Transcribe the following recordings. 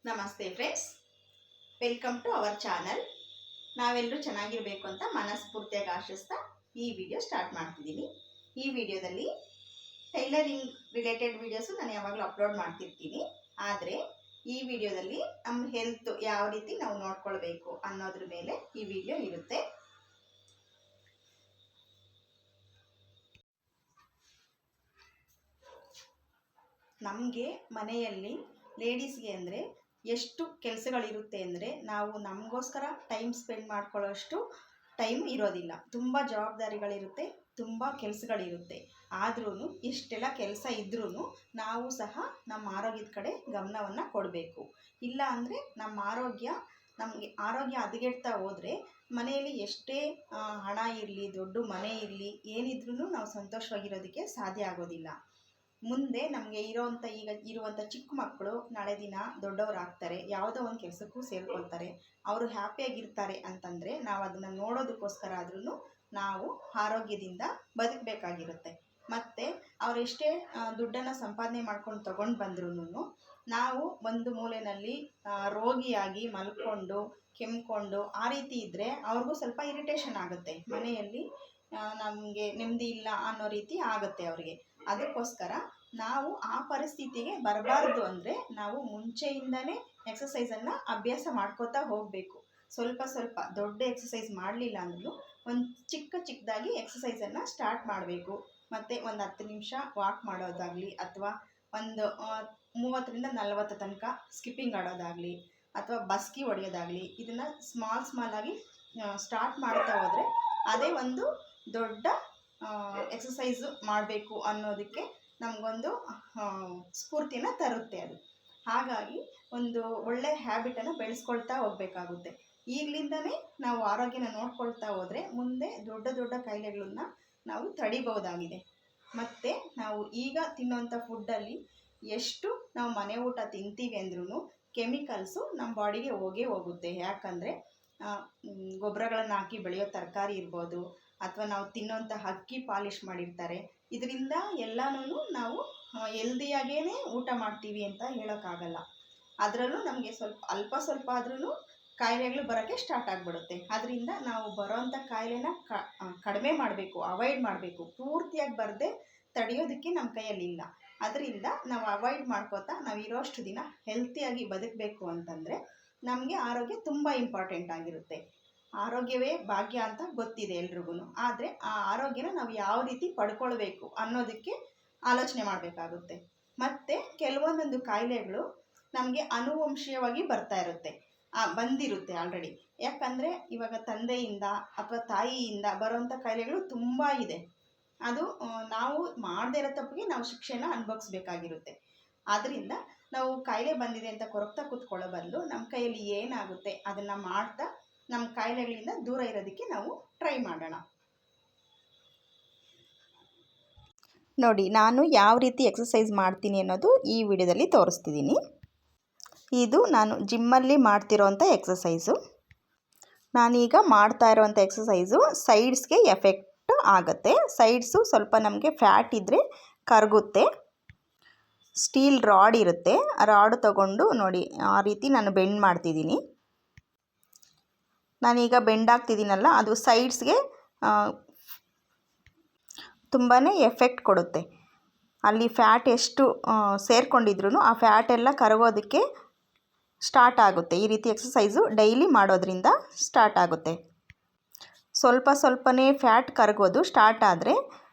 ನಮಸ್ತೆ friends, welcome to our channel. ನಾವೆಲ್ಲರೂ ಚೆನ್ನಾಗಿರಬೇಕು ಅಂತ ಮನಸ್ಫೂರ್ತಿಯಾಗಿ ಆಶಿಸ್ತಾ ಈ ವಿಡಿಯೋ ಸ್ಟಾರ್ಟ್ ಮಾಡ್ತಿದ್ದೀನಿ. ಈ ವಿಡಿಯೋದಲ್ಲಿ ಟೈಲರಿಂಗ್ ರಿಲೇಟೆಡ್ ವಿಡಿಯೋಸು ನಾನು ಯಾವಾಗಲೂ ಅಪ್ಲೋಡ್ ಮಾಡ್ತಿರ್ತೀನಿ. ಆದರೆ ಈ ವಿಡಿಯೋದಲ್ಲಿ ನಮ್ಮ ಹೆಲ್ತ್ ಯಾವ ರೀತಿ ನಾವು ನೋಡ್ಕೊಳ್ಬೇಕು ಅನ್ನೋದ್ರ ಮೇಲೆ ಈ ವಿಡಿಯೋ ಇರುತ್ತೆ. ನಮಗೆ ಮನೆಯಲ್ಲಿ ಲೇಡೀಸ್ಗೆ ಅಂದರೆ ಎಷ್ಟು ಕೆಲಸಗಳಿರುತ್ತೆ ಅಂದರೆ ನಾವು ನಮಗೋಸ್ಕರ ಟೈಮ್ ಸ್ಪೆಂಡ್ ಮಾಡ್ಕೊಳ್ಳೋಷ್ಟು ಟೈಮ್ ಇರೋದಿಲ್ಲ. ತುಂಬ ಜವಾಬ್ದಾರಿಗಳಿರುತ್ತೆ, ತುಂಬ ಕೆಲಸಗಳಿರುತ್ತೆ. ಆದ್ರೂ ಇಷ್ಟೆಲ್ಲ ಕೆಲಸ ಇದ್ರೂ ನಾವು ಸಹ ನಮ್ಮ ಆರೋಗ್ಯದ ಕಡೆ ಗಮನವನ್ನು ಕೊಡಬೇಕು. ಇಲ್ಲ ಅಂದರೆ ನಮಗೆ ಆರೋಗ್ಯ ಹದಗೆಡ್ತಾ ಹೋದರೆ ಮನೆಯಲ್ಲಿ ಎಷ್ಟೇ ಹಣ ಇರಲಿ, ದೊಡ್ಡ ಮನೆ ಇರಲಿ, ಏನಿದ್ರೂ ನಾವು ಸಂತೋಷವಾಗಿರೋದಕ್ಕೆ ಸಾಧ್ಯ ಆಗೋದಿಲ್ಲ. ಮುಂದೆ ನಮಗೆ ಇರುವಂಥ ಚಿಕ್ಕ ಮಕ್ಕಳು ನಾಳೆ ದಿನ ದೊಡ್ಡವರಾಗ್ತಾರೆ, ಯಾವುದೋ ಒಂದು ಕೆಲಸಕ್ಕೂ ಸೇರ್ಕೊಳ್ತಾರೆ, ಅವರು ಹ್ಯಾಪಿಯಾಗಿರ್ತಾರೆ ಅಂತಂದರೆ ನಾವು ಅದನ್ನು ನೋಡೋದಕ್ಕೋಸ್ಕರ ಆದ್ರೂ ನಾವು ಆರೋಗ್ಯದಿಂದ ಬದುಕಬೇಕಾಗಿರುತ್ತೆ. ಮತ್ತು ಅವರೆಷ್ಟೇ ದುಡ್ಡನ್ನು ಸಂಪಾದನೆ ಮಾಡ್ಕೊಂಡು ತೊಗೊಂಡು ಬಂದ್ರೂ ನಾವು ಒಂದು ಮೂಲೆಯಲ್ಲಿ ರೋಗಿಯಾಗಿ ಮಲ್ಕೊಂಡು ಕೆಮ್ಕೊಂಡು ಆ ರೀತಿ ಇದ್ದರೆ ಅವ್ರಿಗೂ ಸ್ವಲ್ಪ ಇರಿಟೇಷನ್ ಆಗುತ್ತೆ. ಮನೆಯಲ್ಲಿ ನಮಗೆ ನೆಮ್ಮದಿ ಇಲ್ಲ ಅನ್ನೋ ರೀತಿ ಆಗುತ್ತೆ ಅವರಿಗೆ. ಅದಕ್ಕೋಸ್ಕರ ನಾವು ಆ ಪರಿಸ್ಥಿತಿಗೆ ಬರಬಾರ್ದು ಅಂದರೆ ನಾವು ಮುಂಚೆಯಿಂದನೇ ಎಕ್ಸಸೈಸನ್ನು ಅಭ್ಯಾಸ ಮಾಡ್ಕೋತಾ ಹೋಗಬೇಕು. ಸ್ವಲ್ಪ ದೊಡ್ಡ ಎಕ್ಸಸೈಸ್ ಮಾಡಲಿಲ್ಲ ಅಂದ್ರೂ ಒಂದು ಚಿಕ್ಕದಾಗಿ ಎಕ್ಸಸೈಸನ್ನು ಸ್ಟಾರ್ಟ್ ಮಾಡಬೇಕು. ಮತ್ತು ಒಂದು 10 ನಿಮಿಷ ವಾಕ್ ಮಾಡೋದಾಗಲಿ, ಅಥವಾ ಒಂದು 30ರಿಂದ 40 ತನಕ ಸ್ಕಿಪ್ಪಿಂಗ್ ಆಡೋದಾಗಲಿ, ಅಥವಾ ಬಸ್ಕಿ ಹೊಡೆಯೋದಾಗಲಿ, ಇದನ್ನು ಸ್ಮಾಲ್ ಆಗಿ ಸ್ಟಾರ್ಟ್ ಮಾಡ್ತಾ ಹೋದರೆ ಅದೇ ಒಂದು ದೊಡ್ಡ ಎಕ್ಸಸೈಸು ಮಾಡಬೇಕು ಅನ್ನೋದಕ್ಕೆ ನಮಗೊಂದು ಸ್ಫೂರ್ತಿನ ತರುತ್ತೆ ಅದು. ಹಾಗಾಗಿ ಒಂದು ಒಳ್ಳೆ ಹ್ಯಾಬಿಟನ್ನು ಬೆಳೆಸ್ಕೊಳ್ತಾ ಹೋಗಬೇಕಾಗುತ್ತೆ. ಈಗಲಿಂದನೇ ನಾವು ಆರೋಗ್ಯನ ನೋಡ್ಕೊಳ್ತಾ ಹೋದರೆ ಮುಂದೆ ದೊಡ್ಡ ಕಾಯಿಲೆಗಳನ್ನ ನಾವು ತಡಿಬಹುದಾಗಿದೆ. ಮತ್ತು ನಾವು ಈಗ ತಿನ್ನೋಂಥ ಫುಡ್ಡಲ್ಲಿ ಎಷ್ಟು ನಾವು ಮನೆ ಊಟ ತಿಂತೀವಿ ಅಂದ್ರೂ ಕೆಮಿಕಲ್ಸು ನಮ್ಮ ಬಾಡಿಗೆ ಹೋಗುತ್ತೆ. ಯಾಕಂದರೆ ಗೊಬ್ಬರಗಳನ್ನು ಹಾಕಿ ಬೆಳೆಯೋ ತರಕಾರಿ ಇರ್ಬೋದು, ಅಥವಾ ನಾವು ತಿನ್ನೋಂಥ ಅಕ್ಕಿ ಪಾಲಿಷ್ ಮಾಡಿರ್ತಾರೆ. ಇದರಿಂದ ಎಲ್ಲನೂ ನಾವು ಹೆಲ್ದಿಯಾಗೇ ಊಟ ಮಾಡ್ತೀವಿ ಅಂತ ಹೇಳೋಕ್ಕಾಗಲ್ಲ. ಅದರಲ್ಲೂ ನಮಗೆ ಸ್ವಲ್ಪ ಆದ್ರೂ ಕಾಯಿಲೆಗಳು ಬರೋಕ್ಕೆ ಸ್ಟಾರ್ಟ್ ಆಗಿಬಿಡುತ್ತೆ. ಅದರಿಂದ ನಾವು ಬರೋವಂಥ ಕಾಯಿಲೆನ ಕಡಿಮೆ ಮಾಡಬೇಕು, ಅವಾಯ್ಡ್ ಮಾಡಬೇಕು. ಪೂರ್ತಿಯಾಗಿ ಬರದೆ ತಡೆಯೋದಕ್ಕೆ ನಮ್ಮ ಕೈಯಲ್ಲಿಲ್ಲ. ಅದರಿಂದ ನಾವು ಅವಾಯ್ಡ್ ಮಾಡ್ಕೋತಾ ನಾವು ಇರೋಷ್ಟು ದಿನ ಹೆಲ್ತಿಯಾಗಿ ಬದುಕಬೇಕು ಅಂತಂದರೆ ನಮಗೆ ಆರೋಗ್ಯ ತುಂಬ ಇಂಪಾರ್ಟೆಂಟ್ ಆಗಿರುತ್ತೆ. ಆರೋಗ್ಯವೇ ಭಾಗ್ಯ ಅಂತ ಗೊತ್ತಿದೆ ಎಲ್ರಿಗೂ. ಆದರೆ ಆ ಆರೋಗ್ಯನ ನಾವು ಯಾವ ರೀತಿ ಪಡ್ಕೊಳ್ಬೇಕು ಅನ್ನೋದಕ್ಕೆ ಆಲೋಚನೆ ಮಾಡಬೇಕಾಗುತ್ತೆ. ಮತ್ತು ಕೆಲವೊಂದೊಂದು ಕಾಯಿಲೆಗಳು ನಮಗೆ ಆನುವಂಶೀಯವಾಗಿ ಬಂದಿರುತ್ತೆ ಆಲ್ರೆಡಿ. ಯಾಕಂದರೆ ಇವಾಗ ತಂದೆಯಿಂದ ಅಥವಾ ತಾಯಿಯಿಂದ ಬರೋವಂಥ ಕಾಯಿಲೆಗಳು ತುಂಬ ಇದೆ. ಅದು ನಾವು ಮಾಡದೇ ಇರೋ ತಪ್ಪಿಗೆ ನಾವು ಶಿಕ್ಷೆನ ಅನುಭವಿಸ್ಬೇಕಾಗಿರುತ್ತೆ. ಆದ್ದರಿಂದ ನಾವು ಕಾಯಿಲೆ ಬಂದಿದೆ ಅಂತ ಕೊರಗ್ತಾ ಕೂತ್ಕೊಳ್ಳೋ ಬದಲು ನಮ್ಮ ಕೈಯಲ್ಲಿ ಏನಾಗುತ್ತೆ ಅದನ್ನು ಮಾಡ್ತಾ ನಮ್ಮ ಕಾಯಿಲೆಗಳಿಂದ ದೂರ ಇರೋದಕ್ಕೆ ನಾವು ಟ್ರೈ ಮಾಡೋಣ. ನೋಡಿ, ನಾನು ಯಾವ ರೀತಿ ಎಕ್ಸಸೈಸ್ ಮಾಡ್ತೀನಿ ಅನ್ನೋದು ಈ ವಿಡಿಯೋದಲ್ಲಿ ತೋರಿಸ್ತಿದ್ದೀನಿ. ಇದು ನಾನು ಜಿಮ್ಮಲ್ಲಿ ಮಾಡ್ತಿರೋಂಥ ಎಕ್ಸಸೈಸು. ನಾನೀಗ ಮಾಡ್ತಾ ಇರೋವಂಥ ಎಕ್ಸಸೈಸು ಸೈಡ್ಸ್ಗೆ ಎಫೆಕ್ಟ್ ಆಗುತ್ತೆ. ಸೈಡ್ಸು ಸ್ವಲ್ಪ ನಮಗೆ ಫ್ಯಾಟ್ ಇದ್ದರೆ ಕರಗುತ್ತೆ. ಸ್ಟೀಲ್ ರಾಡ್ ಇರುತ್ತೆ, ಆ ರಾಡ್ ತಗೊಂಡು ನೋಡಿ ಆ ರೀತಿ ನಾನು ಬೆಂಡ್ ಮಾಡ್ತಿದ್ದೀನಿ. ನಾನೀಗ ಬೆಂಡ್ ಆಗ್ತಿದ್ದೀನಲ್ಲ, ಅದು ಸೈಡ್ಸ್ಗೆ ತುಂಬಾ ಎಫೆಕ್ಟ್ ಕೊಡುತ್ತೆ. ಅಲ್ಲಿ ಫ್ಯಾಟ್ ಎಷ್ಟು ಸೇರಿಕೊಂಡಿದ್ರು ಆ ಫ್ಯಾಟ್ ಎಲ್ಲ ಕರಗೋದಕ್ಕೆ ಸ್ಟಾರ್ಟ್ ಆಗುತ್ತೆ. ಈ ರೀತಿ ಎಕ್ಸಸೈಸು ಡೈಲಿ ಮಾಡೋದ್ರಿಂದ ಸ್ಟಾರ್ಟ್ ಆಗುತ್ತೆ. ಸ್ವಲ್ಪನೇ ಫ್ಯಾಟ್ ಕರಗೋದು ಸ್ಟಾರ್ಟ್ ಆದರೆ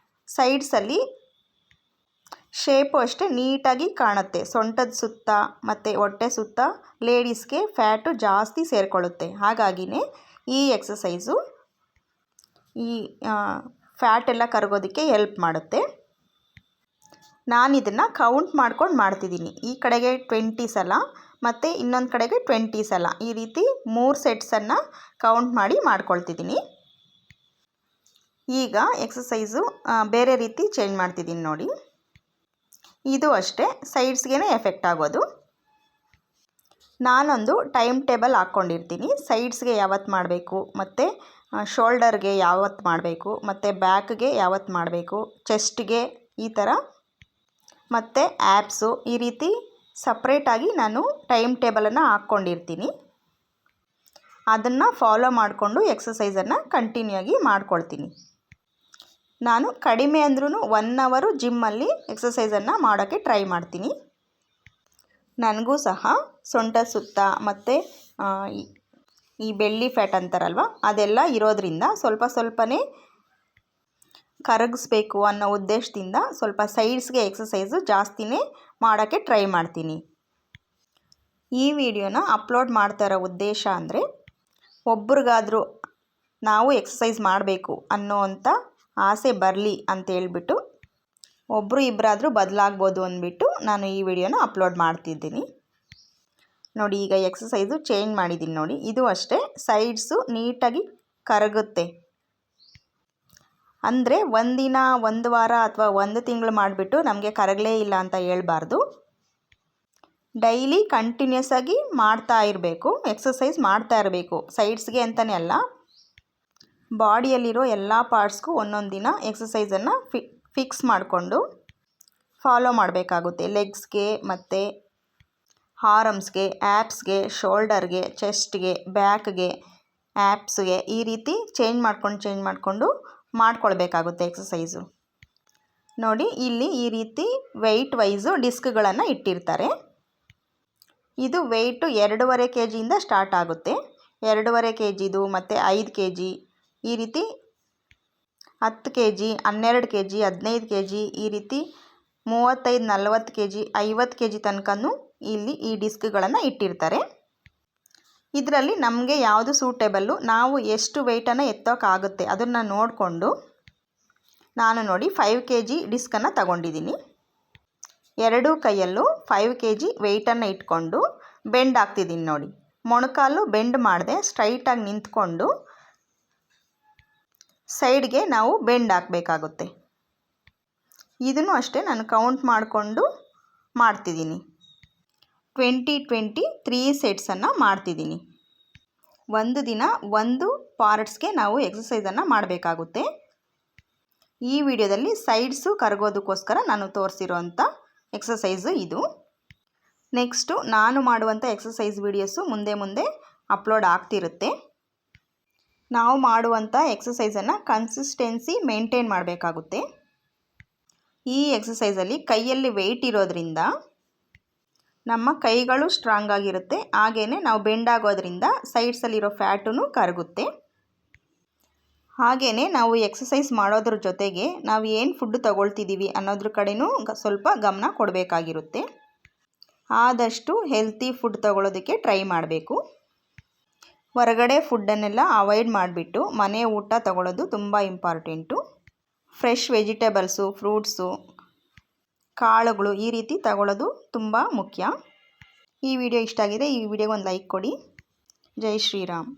ಸೈಡ್ಸಲ್ಲಿ ಶೇಪು ಅಷ್ಟೇ ನೀಟಾಗಿ ಕಾಣುತ್ತೆ. ಸೊಂಟದ ಸುತ್ತ ಮತ್ತು ಹೊಟ್ಟೆ ಸುತ್ತ ಲೇಡೀಸ್ಗೆ ಫ್ಯಾಟು ಜಾಸ್ತಿ ಸೇರಿಕೊಳ್ಳುತ್ತೆ. ಹಾಗಾಗಿನೇ ಈ ಎಕ್ಸಸೈಸು ಈ ಫ್ಯಾಟ್ ಎಲ್ಲ ಕರಗೋದಕ್ಕೆ ಹೆಲ್ಪ್ ಮಾಡುತ್ತೆ. ನಾನು ಇದನ್ನು ಕೌಂಟ್ ಮಾಡ್ಕೊಂಡು ಮಾಡ್ತಿದ್ದೀನಿ. ಈ ಕಡೆಗೆ 20 ಸಲ ಮತ್ತು ಇನ್ನೊಂದು ಕಡೆಗೆ 20 ಸಲ, ಈ ರೀತಿ 3 ಸೆಟ್ಸನ್ನು ಕೌಂಟ್ ಮಾಡಿ ಮಾಡ್ಕೊಳ್ತಿದ್ದೀನಿ. ಈಗ ಎಕ್ಸಸೈಸು ಬೇರೆ ರೀತಿ ಚೇಂಜ್ ಮಾಡ್ತಿದ್ದೀನಿ ನೋಡಿ. ಇದು ಅಷ್ಟೇ ಸೈಡ್ಸ್ಗೆ ಎಫೆಕ್ಟ್ ಆಗೋದು. ನಾನೊಂದು ಟೈಮ್ ಟೇಬಲ್ ಹಾಕ್ಕೊಂಡಿರ್ತೀನಿ. ಸೈಡ್ಸ್ಗೆ ಯಾವತ್ತು ಮಾಡಬೇಕು, ಮತ್ತು ಶೋಲ್ಡರ್ಗೆ ಯಾವತ್ತು ಮಾಡಬೇಕು, ಮತ್ತು ಬ್ಯಾಕ್ಗೆ ಯಾವತ್ತು ಮಾಡಬೇಕು, ಚೆಸ್ಟ್ಗೆ ಈ ಥರ, ಮತ್ತು ಆ್ಯಪ್ಸು ಈ ರೀತಿ ಸಪ್ರೇಟಾಗಿ ನಾನು ಟೈಮ್ ಟೇಬಲನ್ನು ಹಾಕ್ಕೊಂಡಿರ್ತೀನಿ. ಅದನ್ನು ಫಾಲೋ ಮಾಡಿಕೊಂಡು ಎಕ್ಸಸೈಸನ್ನು ಕಂಟಿನ್ಯೂ ಆಗಿ ಮಾಡ್ಕೊಳ್ತೀನಿ. ನಾನು ಕಡಿಮೆ ಅಂದ್ರೂ 1 ಅವರು ಜಿಮ್ಮಲ್ಲಿ ಎಕ್ಸಸೈಸನ್ನು ಮಾಡೋಕ್ಕೆ ಟ್ರೈ ಮಾಡ್ತೀನಿ. ನನಗೂ ಸಹ ಸೊಂಟ ಸುತ್ತ ಮತ್ತು ಈ ಬೆಳ್ಳಿ ಫ್ಯಾಟ್ ಅಂತಾರಲ್ವ ಅದೆಲ್ಲ ಇರೋದ್ರಿಂದ ಸ್ವಲ್ಪನೇ ಕರಗಿಸ್ಬೇಕು ಅನ್ನೋ ಉದ್ದೇಶದಿಂದ ಸ್ವಲ್ಪ ಸೈಡ್ಸ್ಗೆ ಎಕ್ಸಸೈಸು ಜಾಸ್ತಿನೇ ಮಾಡೋಕ್ಕೆ ಟ್ರೈ ಮಾಡ್ತೀನಿ. ಈ ವಿಡಿಯೋನ ಅಪ್ಲೋಡ್ ಮಾಡ್ತಾ ಇರೋ ಉದ್ದೇಶ ಅಂದರೆ ಒಬ್ರಿಗಾದರೂ ನಾವು ಎಕ್ಸಸೈಸ್ ಮಾಡಬೇಕು ಅನ್ನೋವಂಥ ಆಸೆ ಬರಲಿ ಅಂತೇಳ್ಬಿಟ್ಟು ಒಬ್ಬರು ಇಬ್ಬರಾದರೂ ಬದಲಾಗ್ಬೋದು ಅಂದ್ಬಿಟ್ಟು ನಾನು ಈ ವಿಡಿಯೋನ ಅಪ್ಲೋಡ್ ಮಾಡ್ತಿದ್ದೀನಿ. ನೋಡಿ, ಈಗ ಎಕ್ಸಸೈಸು ಚೇಂಜ್ ಮಾಡಿದ್ದೀನಿ ನೋಡಿ. ಇದು ಅಷ್ಟೇ, ಸೈಡ್ಸು ನೀಟಾಗಿ ಕರಗುತ್ತೆ. ಅಂದರೆ ಒಂದಿನ, 1 ವಾರ ಅಥವಾ 1 ತಿಂಗಳು ಮಾಡಿಬಿಟ್ಟು ನಮಗೆ ಕರಗಲೇ ಇಲ್ಲ ಅಂತ ಹೇಳ್ಬಾರ್ದು. ಡೈಲಿ ಕಂಟಿನ್ಯೂಸ್ ಆಗಿ ಮಾಡ್ತಾ ಇರಬೇಕು, ಎಕ್ಸಸೈಸ್ ಮಾಡ್ತಾ ಇರಬೇಕು. ಸೈಡ್ಸ್ಗೆ ಅಂತಲೇ ಅಲ್ಲ, ಬಾಡಿಯಲ್ಲಿರೋ ಎಲ್ಲ ಪಾರ್ಟ್ಸ್ಗೂ ಒಂದೊಂದು ದಿನ ಎಕ್ಸಸೈಸನ್ನು ಫಿಕ್ಸ್ ಮಾಡಿಕೊಂಡು ಫಾಲೋ ಮಾಡಬೇಕಾಗುತ್ತೆ. ಲೆಗ್ಸ್ಗೆ ಮತ್ತು ಆರ್ಮ್ಸ್ಗೆ, ಆ್ಯಪ್ಸ್ಗೆ, ಶೋಲ್ಡರ್ಗೆ, ಚೆಸ್ಟ್ಗೆ, ಬ್ಯಾಕ್ಗೆ, ಆ್ಯಪ್ಸ್ಗೆ ಈ ರೀತಿ ಚೇಂಜ್ ಮಾಡಿಕೊಂಡು ಮಾಡ್ಕೊಳ್ಬೇಕಾಗುತ್ತೆ ಎಕ್ಸಸೈಸು. ನೋಡಿ, ಇಲ್ಲಿ ಈ ರೀತಿ ವೆಯ್ಟ್ ವೈಸು ಡಿಸ್ಕ್ಗಳನ್ನು ಇಟ್ಟಿರ್ತಾರೆ. ಇದು ವೆಯ್ಟು 2.5 kg ಸ್ಟಾರ್ಟ್ ಆಗುತ್ತೆ. 2.5 kgದು ಮತ್ತು 5 kg ಈ ರೀತಿ 10 kg, 12 kg, 15 kg ಈ ರೀತಿ 35, 40 kg, 50 kg ತನಕನೂ ಇಲ್ಲಿ ಈ ಡಿಸ್ಕ್ಗಳನ್ನು ಇಟ್ಟಿರ್ತಾರೆ. ಇದರಲ್ಲಿ ನಮಗೆ ಯಾವುದು ಸೂಟೇಬಲ್ಲು, ನಾವು ಎಷ್ಟು ವೆಯ್ಟನ್ನು ಎತ್ತೋಕ್ಕಾಗುತ್ತೆ ಅದನ್ನು ನೋಡಿಕೊಂಡು ನಾನು ನೋಡಿ 5 kg ಡಿಸ್ಕನ್ನು ತಗೊಂಡಿದ್ದೀನಿ. 2 ಕೈಯಲ್ಲೂ 5 kg ವೆಯ್ಟನ್ನು ಇಟ್ಕೊಂಡು ಬೆಂಡ್ ಆಗ್ತಿದ್ದೀನಿ ನೋಡಿ. ಮೊಣಕಾಲು ಬೆಂಡ್ ಮಾಡದೆ ಸ್ಟ್ರೈಟಾಗಿ ನಿಂತ್ಕೊಂಡು ಸೈಡ್ಗೆ ನಾವು ಬೆಂಡ್ ಹಾಕಬೇಕಾಗುತ್ತೆ. ಇದನ್ನು ಅಷ್ಟೇ ನಾನು ಕೌಂಟ್ ಮಾಡಿಕೊಂಡು ಮಾಡ್ತಿದ್ದೀನಿ. 20 3 ಸೆಟ್ಸನ್ನು ಮಾಡ್ತಿದ್ದೀನಿ. ಒಂದು ದಿನ ಒಂದು ಪಾರ್ಟ್ಸ್ಗೆ ನಾವು ಎಕ್ಸಸೈಸನ್ನು ಮಾಡಬೇಕಾಗುತ್ತೆ. ಈ ವಿಡಿಯೋದಲ್ಲಿ ಸೈಡ್ಸು ಕರಗೋದಕ್ಕೋಸ್ಕರ ನಾನು ತೋರಿಸಿರೋಂಥ ಎಕ್ಸಸೈಸು ಇದು. ನೆಕ್ಸ್ಟು ನಾನು ಮಾಡುವಂಥ ಎಕ್ಸಸೈಸ್ ವಿಡಿಯೋಸು ಮುಂದೆ ಅಪ್ಲೋಡ್ ಆಗ್ತಿರುತ್ತೆ. ನಾವು ಮಾಡುವಂಥ ಎಕ್ಸಸೈಸನ್ನು ಕನ್ಸಿಸ್ಟೆನ್ಸಿ ಮೇಂಟೈನ್ ಮಾಡಬೇಕಾಗುತ್ತೆ. ಈ ಎಕ್ಸಸೈಸಲ್ಲಿ ಕೈಯಲ್ಲಿ ವೆಯ್ಟ್ ಇರೋದ್ರಿಂದ ನಮ್ಮ ಕೈಗಳು ಸ್ಟ್ರಾಂಗ್ ಆಗಿರುತ್ತೆ. ಹಾಗೆಯೇ ನಾವು ಬೆಂಡ್ ಆಗೋದ್ರಿಂದ ಸೈಡ್ಸಲ್ಲಿರೋ ಫ್ಯಾಟೂ ಕರಗುತ್ತೆ. ಹಾಗೆಯೇ ನಾವು ಎಕ್ಸಸೈಸ್ ಮಾಡೋದ್ರ ಜೊತೆಗೆ ನಾವು ಏನು ಫುಡ್ ತಗೊಳ್ತಿದ್ದೀವಿ ಅನ್ನೋದ್ರ ಕಡೆನೂ ಸ್ವಲ್ಪ ಗಮನ ಕೊಡಬೇಕಾಗಿರುತ್ತೆ. ಆದಷ್ಟು ಹೆಲ್ತಿ ಫುಡ್ ತಗೊಳ್ಳೋದಕ್ಕೆ ಟ್ರೈ ಮಾಡಬೇಕು. ಹೊರಗಡೆ ಫುಡ್ಡನ್ನೆಲ್ಲ ಅವಾಯ್ಡ್ ಮಾಡಿಬಿಟ್ಟು ಮನೆ ಊಟ ತಗೊಳ್ಳೋದು ತುಂಬ ಇಂಪಾರ್ಟೆಂಟು. ಫ್ರೆಶ್ ವೆಜಿಟೇಬಲ್ಸು, ಫ್ರೂಟ್ಸು, ಕಾಳುಗಳು ಈ ರೀತಿ ತಗೊಳ್ಳೋದು ತುಂಬ ಮುಖ್ಯ. ಈ ವಿಡಿಯೋ ಇಷ್ಟ ಆಗಿದೆ, ಈ ವಿಡಿಯೋಗೆ ಒಂದು ಲೈಕ್ ಕೊಡಿ. ಜೈ ಶ್ರೀರಾಮ್.